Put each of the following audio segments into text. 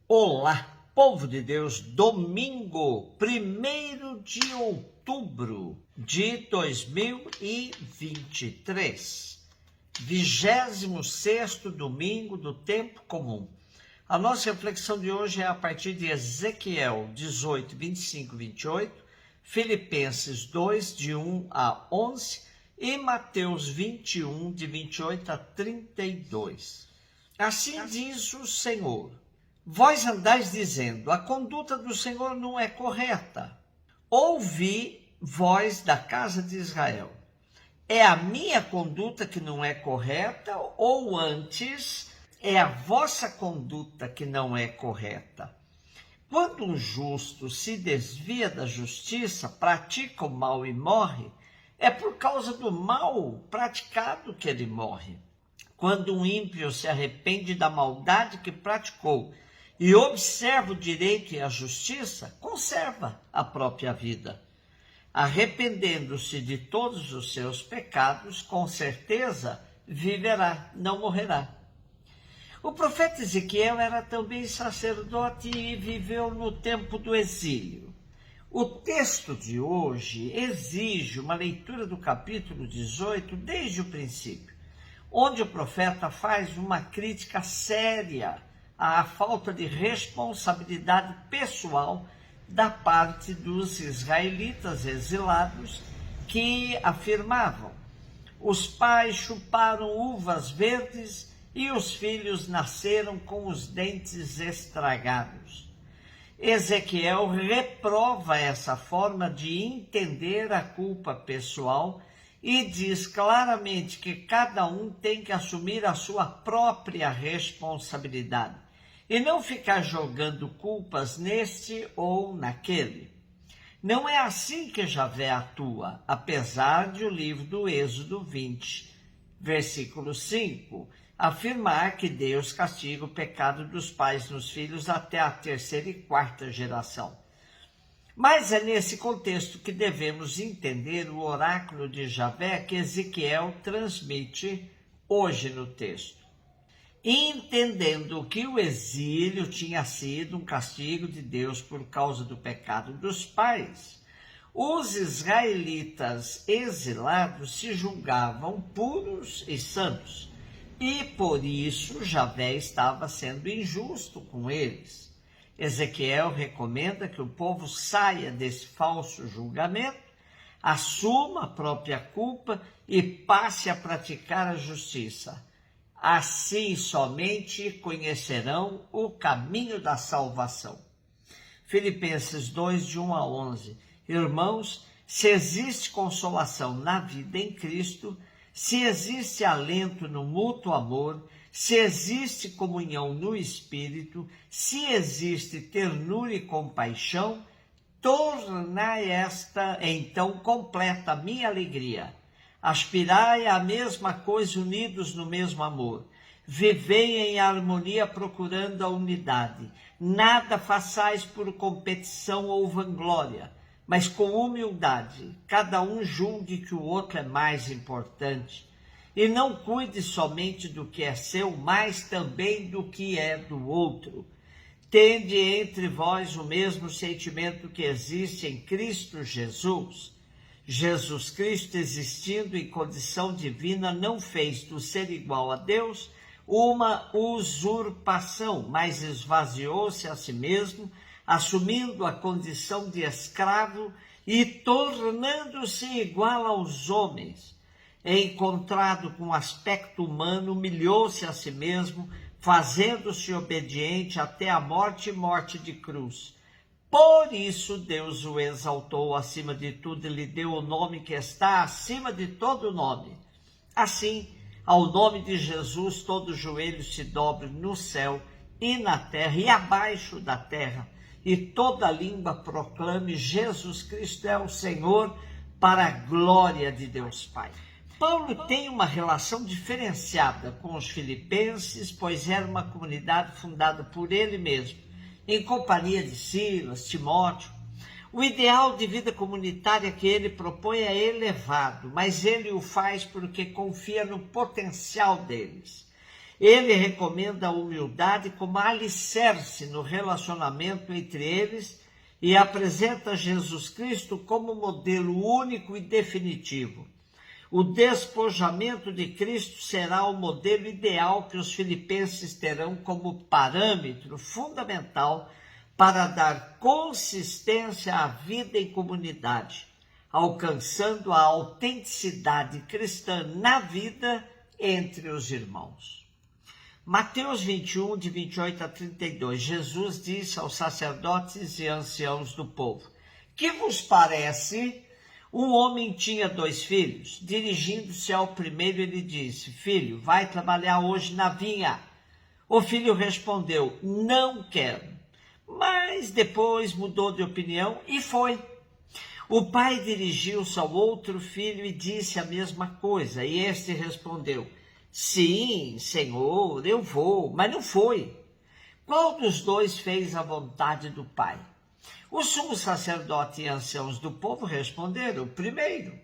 Olá, povo de Deus, domingo, 1º de outubro de 2023, 26º domingo do tempo comum. A nossa reflexão de hoje é a partir de Ezequiel 18, 25 e 28, Filipenses 2, de 1 a 11 e Mateus 21, de 28 a 32. Assim diz o Senhor: vós andais dizendo, a conduta do Senhor não é correta. Ouvi, vós da casa de Israel. É a minha conduta que não é correta, ou antes, é a vossa conduta que não é correta? Quando um justo se desvia da justiça, pratica o mal e morre, é por causa do mal praticado que ele morre. Quando um ímpio se arrepende da maldade que praticou e observa o direito e a justiça, conserva a própria vida. Arrependendo-se de todos os seus pecados, com certeza viverá, não morrerá. O profeta Ezequiel era também sacerdote e viveu no tempo do exílio. O texto de hoje exige uma leitura do capítulo 18 desde o princípio, onde o profeta faz uma crítica séria à falta de responsabilidade pessoal da parte dos israelitas exilados, que afirmavam: os pais chuparam uvas verdes e os filhos nasceram com os dentes estragados. Ezequiel reprova essa forma de entender a culpa pessoal e diz claramente que cada um tem que assumir a sua própria responsabilidade e não ficar jogando culpas neste ou naquele. Não é assim que Javé atua, apesar de o livro do Êxodo 20, versículo 5, afirmar que Deus castiga o pecado dos pais nos filhos até a 3ª e 4ª geração. Mas é nesse contexto que devemos entender o oráculo de Javé que Ezequiel transmite hoje no texto. Entendendo que o exílio tinha sido um castigo de Deus por causa do pecado dos pais, os israelitas exilados se julgavam puros e santos, e por isso Javé estava sendo injusto com eles. Ezequiel recomenda que o povo saia desse falso julgamento, assuma a própria culpa e passe a praticar a justiça. Assim somente conhecerão o caminho da salvação. Filipenses 2, de 1 a 11. Irmãos, se existe consolação na vida em Cristo, se existe alento no mútuo amor, se existe comunhão no Espírito, se existe ternura e compaixão, tornai esta então completa a minha alegria. Aspirai à mesma coisa unidos no mesmo amor. Vivei em harmonia procurando a unidade. Nada façais por competição ou vanglória, mas com humildade. Cada um julgue que o outro é mais importante. E não cuide somente do que é seu, mas também do que é do outro. Tende entre vós o mesmo sentimento que existe em Cristo Jesus. Jesus Cristo, existindo em condição divina, não fez do ser igual a Deus uma usurpação, mas esvaziou-se a si mesmo, assumindo a condição de escravo e tornando-se igual aos homens. Encontrado com aspecto humano, humilhou-se a si mesmo, fazendo-se obediente até a morte e morte de cruz. Por isso Deus o exaltou acima de tudo e lhe deu o nome que está acima de todo nome. Assim, ao nome de Jesus, todo joelho se dobre no céu e na terra e abaixo da terra, e toda língua proclame: Jesus Cristo é o Senhor, para a glória de Deus Pai. Paulo tem uma relação diferenciada com os filipenses, pois era uma comunidade fundada por ele mesmo, em companhia de Silas, Timóteo. O ideal de vida comunitária que ele propõe é elevado, mas ele o faz porque confia no potencial deles. Ele recomenda a humildade como alicerce no relacionamento entre eles e apresenta Jesus Cristo como modelo único e definitivo. O despojamento de Cristo será o modelo ideal que os filipenses terão como parâmetro fundamental para dar consistência à vida em comunidade, alcançando a autenticidade cristã na vida entre os irmãos. Mateus 21, de 28 a 32, Jesus disse aos sacerdotes e anciãos do povo: que vos parece? Um homem tinha 2 filhos. Dirigindo-se ao primeiro, ele disse: filho, vai trabalhar hoje na vinha. O filho respondeu: não quero. Mas depois mudou de opinião e foi. O pai dirigiu-se ao outro filho e disse a mesma coisa. E este respondeu: sim, senhor, eu vou, mas não foi. Qual dos dois fez a vontade do pai? O sumo sacerdote e anciãos do povo responderam: o primeiro.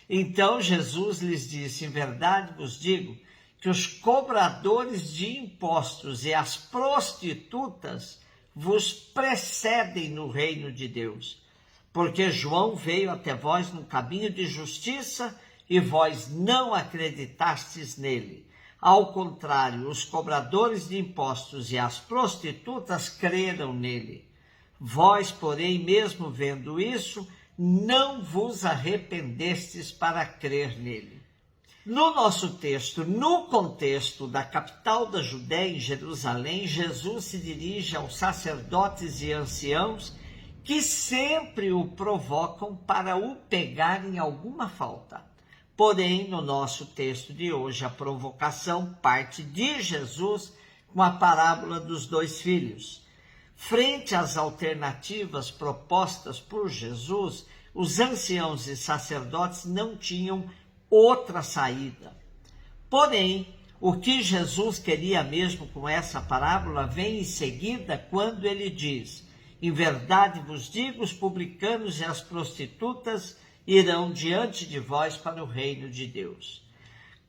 Então Jesus lhes disse: em verdade vos digo que os cobradores de impostos e as prostitutas vos precedem no reino de Deus. Porque João veio até vós no caminho de justiça e vós não acreditastes nele. Ao contrário, os cobradores de impostos e as prostitutas creram nele. Vós, porém, mesmo vendo isso, não vos arrependestes para crer nele. No nosso texto, no contexto da capital da Judéia, em Jerusalém, Jesus se dirige aos sacerdotes e anciãos que sempre o provocam para o pegar em alguma falta. Porém, no nosso texto de hoje, a provocação parte de Jesus com a parábola dos 2 filhos. Frente às alternativas propostas por Jesus, os anciãos e sacerdotes não tinham outra saída. Porém, o que Jesus queria mesmo com essa parábola vem em seguida quando ele diz: em verdade vos digo, os publicanos e as prostitutas irão diante de vós para o reino de Deus.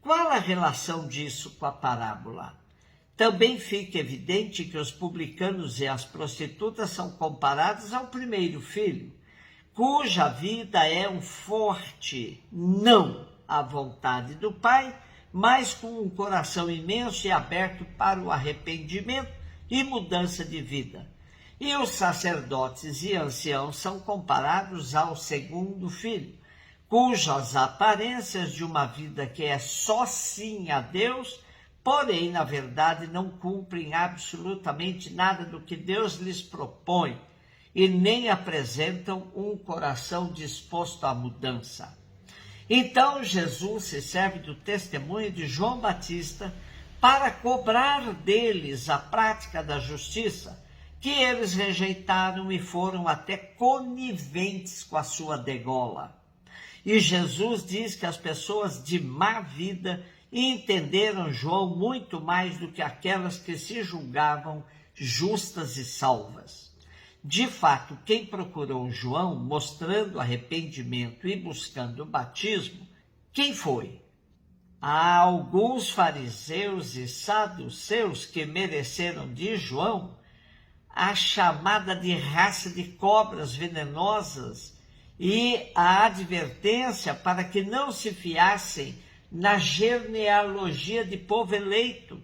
Qual a relação disso com a parábola? Também fica evidente que os publicanos e as prostitutas são comparados ao primeiro filho, cuja vida é um forte não à vontade do Pai, mas com um coração imenso e aberto para o arrependimento e mudança de vida. E os sacerdotes e anciãos são comparados ao segundo filho, cujas aparências de uma vida que é só sim a Deus, porém, na verdade, não cumprem absolutamente nada do que Deus lhes propõe e nem apresentam um coração disposto à mudança. Então, Jesus se serve do testemunho de João Batista para cobrar deles a prática da justiça, que eles rejeitaram e foram até coniventes com a sua degola. E Jesus diz que as pessoas de má vida entenderam João muito mais do que aquelas que se julgavam justas e salvas. De fato, quem procurou João, mostrando arrependimento e buscando o batismo, quem foi? Há alguns fariseus e saduceus que mereceram de João a chamada de raça de cobras venenosas e a advertência para que não se fiassem na genealogia de povo eleito,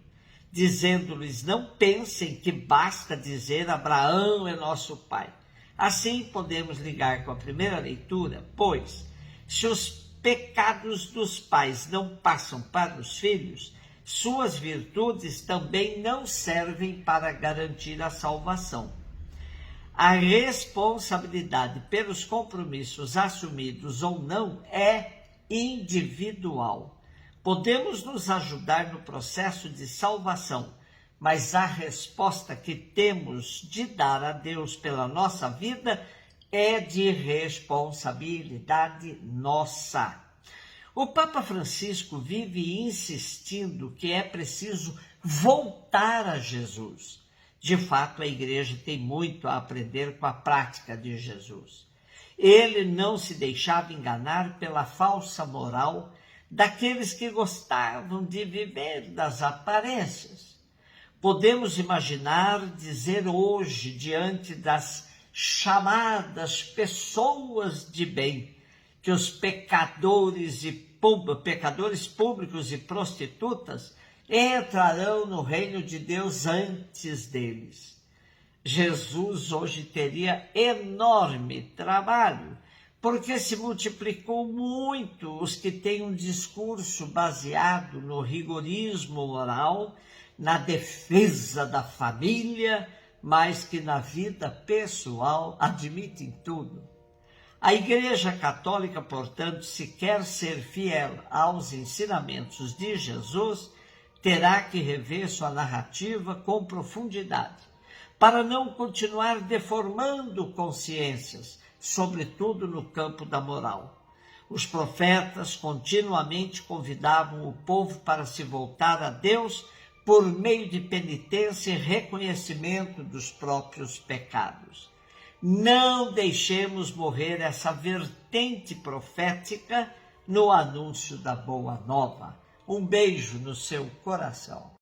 dizendo-lhes: não pensem que basta dizer Abraão é nosso pai. Assim podemos ligar com a primeira leitura, pois, se os pecados dos pais não passam para os filhos, suas virtudes também não servem para garantir a salvação. A responsabilidade pelos compromissos assumidos ou não é individual. Podemos nos ajudar no processo de salvação, mas a resposta que temos de dar a Deus pela nossa vida é de responsabilidade nossa. O Papa Francisco vive insistindo que é preciso voltar a Jesus. De fato, a igreja tem muito a aprender com a prática de Jesus. Ele não se deixava enganar pela falsa moral daqueles que gostavam de viver das aparências. Podemos imaginar dizer hoje, diante das chamadas pessoas de bem, que os pecadores públicos e prostitutas entrarão no reino de Deus antes deles. Jesus hoje teria enorme trabalho, porque se multiplicou muito os que têm um discurso baseado no rigorismo moral, na defesa da família, mas que na vida pessoal admitem tudo. A Igreja Católica, portanto, se quer ser fiel aos ensinamentos de Jesus, terá que rever sua narrativa com profundidade, para não continuar deformando consciências, sobretudo no campo da moral. Os profetas continuamente convidavam o povo para se voltar a Deus por meio de penitência e reconhecimento dos próprios pecados. Não deixemos morrer essa vertente profética no anúncio da Boa Nova. Um beijo no seu coração.